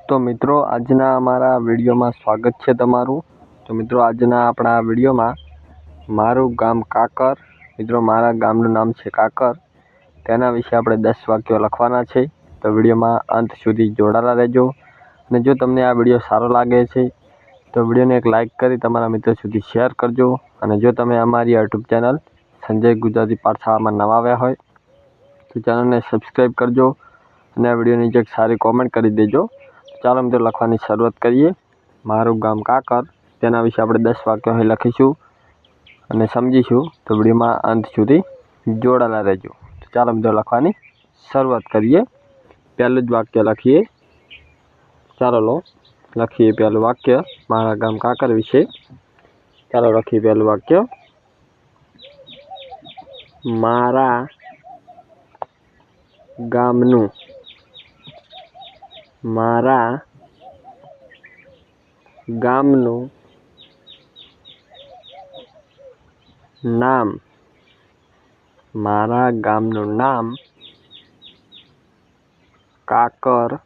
तो मित्रों आजना अमारा विडियो में स्वागत है तमारू। तो मित्रों आजना अपना विडियो में मारू गाम काकर, मित्रों मारा गामनु नाम है काकर, तेना विषे आपणे 10 वाक्यों लखवाना छे। तो विडियो में अंत सुधी जोड़ेला रहेजो। अने जो तमने आ विडियो सारो लागे छे तो विडियो ने एक लाइक करी तमारा मित्रों सुधी शेर करजो। अने जो तमे अमारी यूट्यूब चेनल संजय गुजराती पाठशाला में नवा आव्या होय तो चेनल ने सब्सक्राइब करजो अने आ विडियो नीचे एक सारी कॉमेंट करी देजो। चालो मित्रों लखवानी शरूआत करिए। मारू गाम काकर तेना विषे आपणे 10 वाक्यों अहीं लखीशुं अने समजीशुं। तो विडियो में अंत सुधी जोड़ेला रहेजो। तो चालो मित्रों लखवानी शरूआत करिए। पहलुं ज वाक्य लखीए। चालो लो लखीए पहलुं वाक्य मारा गाम काकर विषे। चालो लखीए पहलुं वाक्य, मारा गामनु, मारा गामनु नाम, मारा गामनु नाम काकर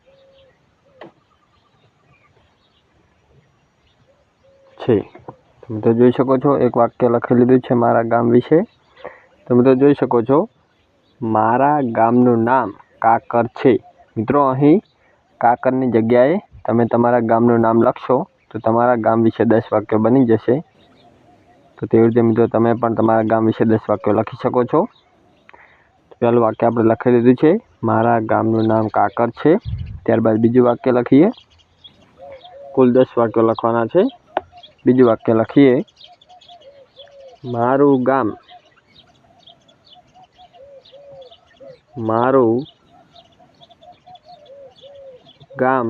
छे। तो जोई शको छो एक वाक्य लखी लीधुं छे मारा गाम विषे। तो मित्रों जोई शको छो मारा गामनु नाम काकर छे। मित्रों अहीं काकरनी जग्याए तमे तमारा गामनु नाम लखशो तो तमारा गाम विषे 10 वाक्य बनी जशे। तो तेवी रीते मित्रों तमे पण तमारा गाम विषे 10 वाक्य लखी शको छो। तो पहलुं वाक्य आपणे लखी लीधुं छे मारा गामनु नाम काकर छे। त्यारबाद बीजुं वाक्य लखीए। कुल 10 वाक्य लखवाना छे। बीजुं वाक्य लखीए, मारू गाम, मारू गाम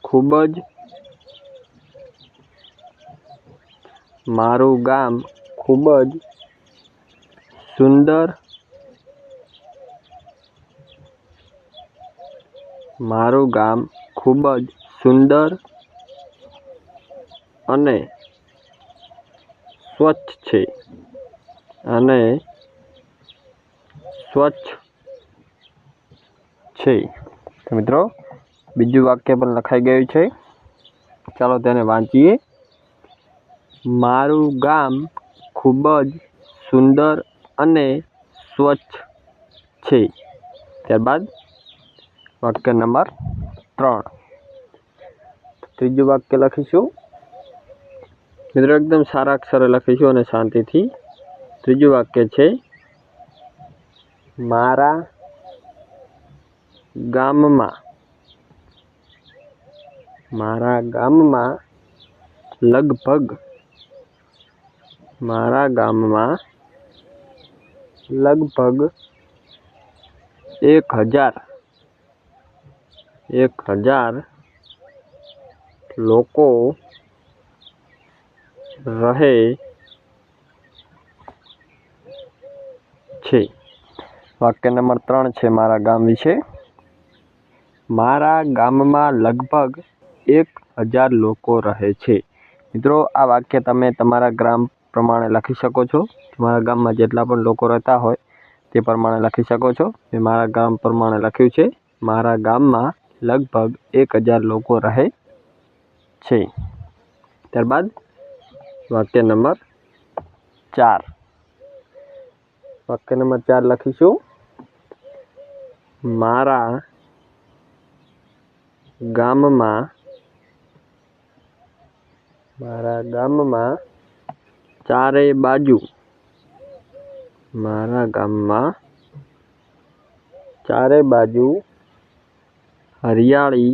खूबज, मारू गाम खूबज सुंदर, मारू गाम खूबज सुंदर अने स्वच्छ छे, अने स्वच्छ छे। तो मित्रों बीजू वाक्य पण लखाई गयुं छे। चालो तेने वांचीए। मारू गाम खूबज सुंदर अने स्वच्छ छे। त्यारबाद वाक्य नंबर 3, त्रीजું वाक्य लखीशुं। मित्रों एकदम सारा अक्षरे लखीशुं अने शांतिथी। त्रीजું वाक्य छे, मारा गाममां, मारा गाममां लगभग, मारा गाममां लगभग 1000 लोको रहे छे। वाक्य नंबर 3 छे मारा गाम विषे। मारा गाममां लगभग 1000 लोको रहे छे। मित्रों आ वाक्य तमे तमारा ग्राम प्रमाणे लखी शको छो। तमारा गाममां जेटला पण लोको रहता होय ते प्रमाणे लखी शको छो। मैं मारा गाम प्रमाणे लख्युं छे, मारा गाममां लगभग 1000 लोको रहे छे। त्यारबाद वाक्य नंबर 4, वाक्य नंबर 4 लखीशुं, मारा गाममां, मारा गाममां चारे बाजू, मारा गाममां चारे बाजू हरियाળી,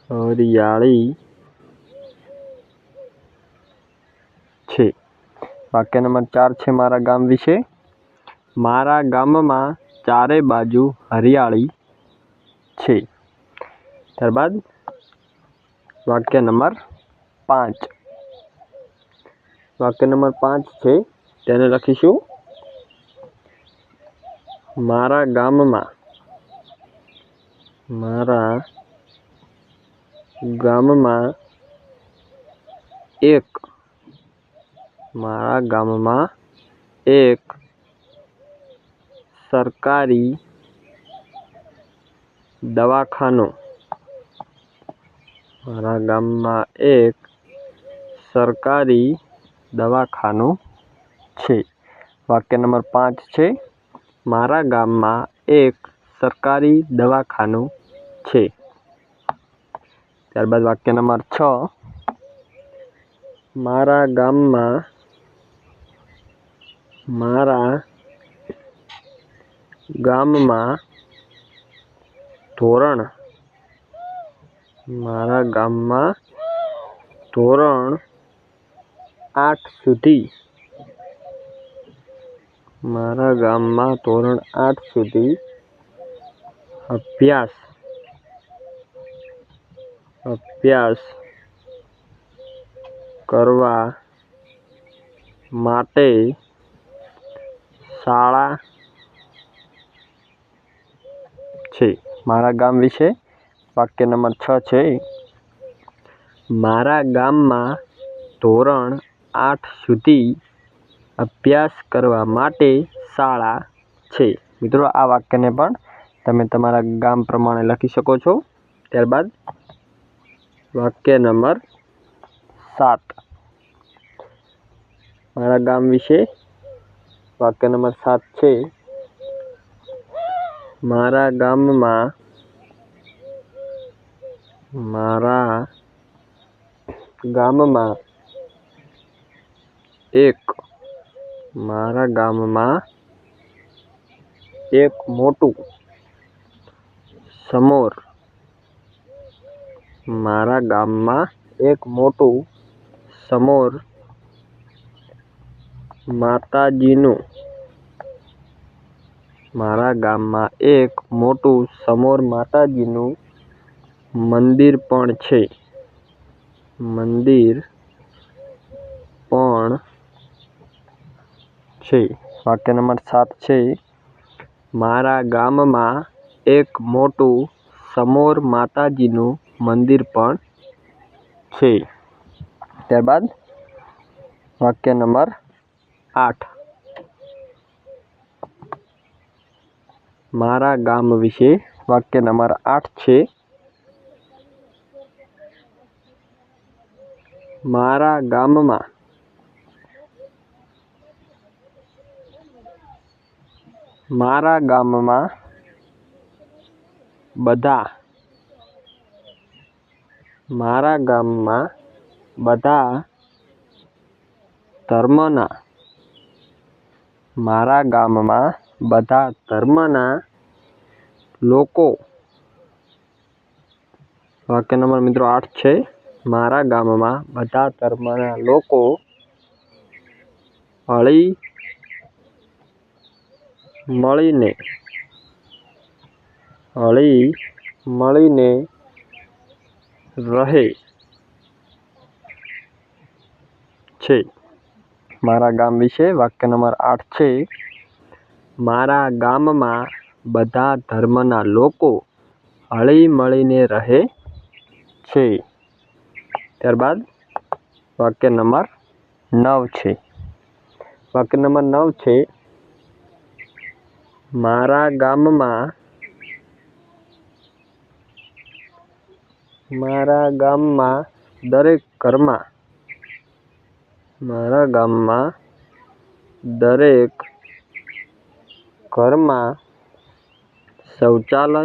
हरियाળી छे। वाक्य नंबर 4 छे मारा गाम विषे। मारा गाममां चारे बाजू हरियाળી छे। त्यारबाद वाक्य नंबर 5, वाक्य नंबर 5 छे तेने लखीशुं, मारा गाममां, मारा गाममां एक, मारा गाममां एक सरकारी દવાખાનું. મારા ગામમાં એક સરકારી દવાખાનું છે. વાક્ય નંબર 5 છે, મારા ગામમાં એક સરકારી દવાખાનું છે. ત્યારબાદ વાક્ય નંબર 6, મારા ગામમાં ધોરણ 8 સુધી અભ્યાસ કરવા માટે શાળા છે. મારા ગામ વિશે વાક્ય નંબર 6 છે, મારા ગામમાં ધોરણ 8 સુધી અભ્યાસ કરવા માટે શાળા છે. મિત્રો, આ વાક્યને પણ તમે તમારા ગામ પ્રમાણે લખી શકો છો. ત્યારબાદ વાક્ય નંબર 7, મારા ગામ વિશે વાક્ય નંબર 7 છે, મારા ગામમાં એક મોટું સમોર માતાજીનું મંદિર પણ છે. વાક્ય નંબર 7 છે, મારા ગામમાં એક મોટું સમોર માતાજીનું મંદિર પણ છે. ત્યારબાદ વાક્ય નંબર 8, મારા ગામ વિશે વાક્ય નંબર 8 છે, મારા ગામમાં બધા ધર્મના લોકો. વાક્ય નંબર મિત્રો 8 છે, મારા ગામમાં બધા ધર્મના લોકો હળી મળીને રહે છે. મારા ગામ વિશે વાક્ય નંબર 8 છે, મારા ગામમાં બધા ધર્મના લોકો હળી મળીને રહે છે. ત્યારબાદ વાક્ય નંબર 9 છે. વાક્ય નંબર 9 છે, મારા ગામમાં દરેક ઘરમાં શૌચાલય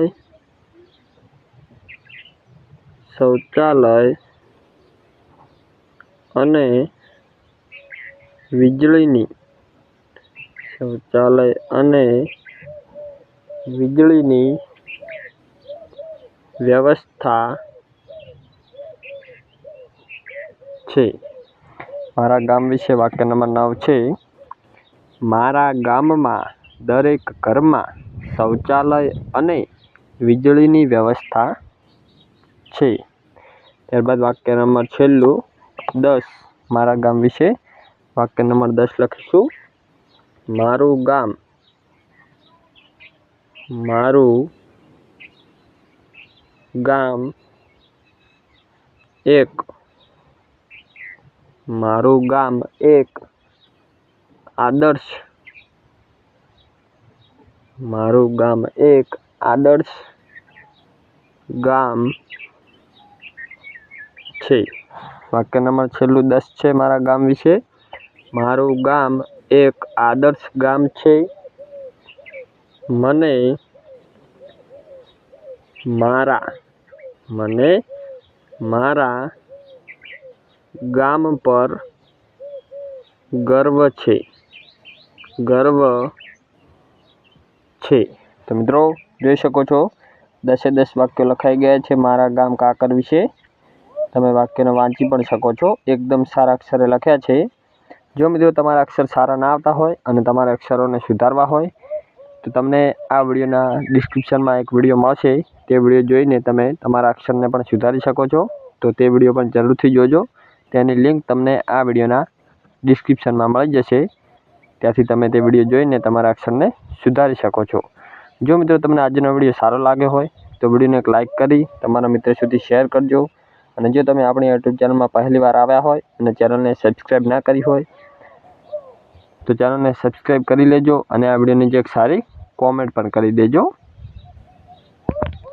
અને વીજળીની વ્યવસ્થા છે. મારા ગામ વિશે વાક્ય નંબર 9 છે, મારા ગામમાં દરેક ઘરમાં શૌચાલય અને વીજળીની વ્યવસ્થા છે. ત્યારબાદ વાક્ય નંબર છેલ્લું 10, મારા ગામ વિશે વાક્ય નંબર 10 લખીશું, મારું ગામ એક આદર્શ ગામ છે। વાક્ય નંબર છેલ્લું 10 છે મારા ગામ વિશે। મારું ગામ એક આદર્શ ગામ છે। મને મારા ગામ પર ગર્વ છે। તો મિત્રો જોઈ શકો છો 10 એ 10 વાક્યો લખાઈ ગયા છે મારા ગામ કાકર વિશે। તમે વાક્યને વાંચી પણ શકો છો। એકદમ સારા અક્ષરે લખ્યા છે। જો મિત્રો તમારા અક્ષર સારા ના આવતા હોય અને તમારા અક્ષરોને સુધારવા હોય તો તમને આ વિડીયોના ડિસ્ક્રિપ્શનમાં એક વિડીયો મળશે। તે વિડીયો જોઈને તમે તમારા અક્ષરને પણ સુધારી શકો છો। તો તે વિડીયો પણ જરૂરથી જોજો। તેની લિંક તમને આ વિડીયોના ડિસ્ક્રિપ્શનમાં મળી જશે। ત્યાંથી તમે તે વિડીયો જોઈને તમારા અક્ષરને સુધારી શકો છો। જો મિત્રો તમને આજનો વિડીયો સારો લાગ્યો હોય તો વિડીયોને એક લાઇક કરી તમારા મિત્ર સુધી શેર કરજો। અને જો તમે આપણી યુટ્યુબ ચેનલમાં પહેલી વાર આવ્યા હોય અને ચેનલને સબસ્ક્રાઈબ ના કરી હોય તો ચેનલને સબસ્ક્રાઈબ કરી લેજો અને આ વિડીયોની જે એક સારી કોમેન્ટ પણ કરી દેજો।